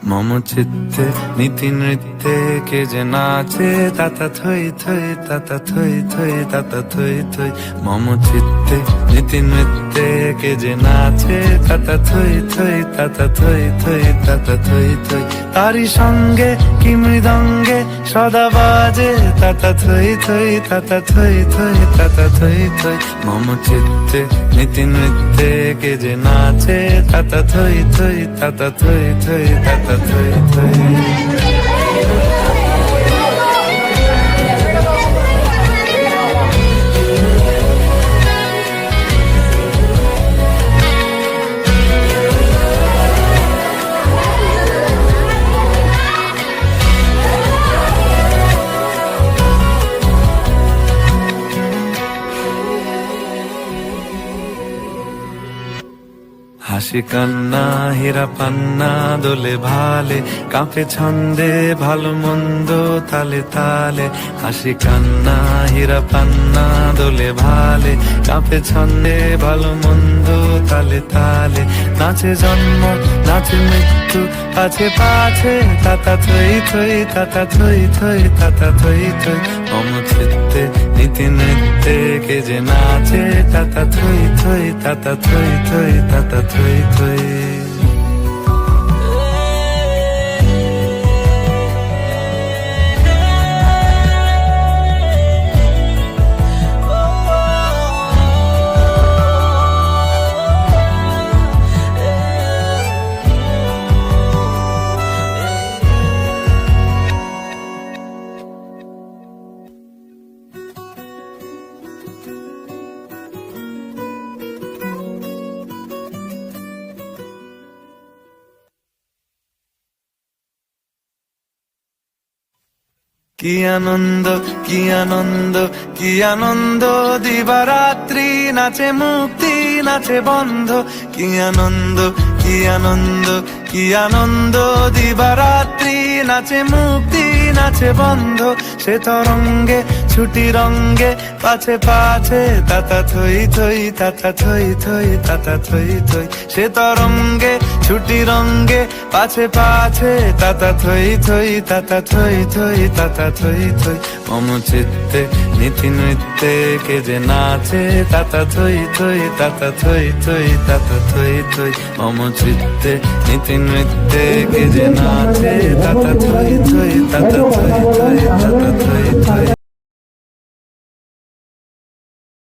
মম চিত্তে নীতি নৃত্যে কে যে নাচে তাতা থই থই তাতা থই থই তাতা থই থই। মম চিত্তে নীতি নৃত্যে কে যে নাচে তাতা থই থই তাতা থই থই তাতা থই থই। তারি সঙ্গে কি মৃদঙ্গে সদা বাজে তাতা থই থই তাতা থই থই তাতা থই থই। মম চিত্তে নীতি নৃত্যে কে যে নাচে তাতা থই থই তাতা থই থই তাতা থই থই। হাসি কান্না হীরা পান্না দোলে ভালে কাঁপে ছন্দে ভালো মন্দ তালে তালে। হাসি কান্না হীরা পান্না দোলে ভালে কাঁপে ছন্দে ভালো মন্দ তালে তালে। নাচে জন্ম নাচে মৃত্যু পাছে পাছে তাতা থই থই তাতা থই থই তাতা থই থই। মম চিত্তে নীতি নৃত্যে কে যে নাচে তাতা থই থই তাতা থই থই তাতা থই থই। কি আনন্দ কি আনন্দ কি আনন্দ দিবারাত্রি নাচে মুক্তি নাচে বন্ধ। কি আনন্দ কি আনন্দ কি আনন্দ দিবারাত্রি নাচে মুক্তি নাচে বন্ধ। সে তরঙ্গে ছুটি রঙ্গে পাছে পাছে তাতা থই থই তাতা থই থই তাতা থই থই। সে তরঙ্গে ছুটি রঙ্গে পাছে পাছে তাতা থই থই তাতা থই থই তাতা থই থই। মম চিত্তে নীতি নৃত্যে কে যে নাচে তাতা থই থই তাতা থই থই তাতা থই থই। মম চিত্তে নীতি নৃত্যে কে যে নাচে তাতা থই থই তাতা থই থই তাতা থই থই।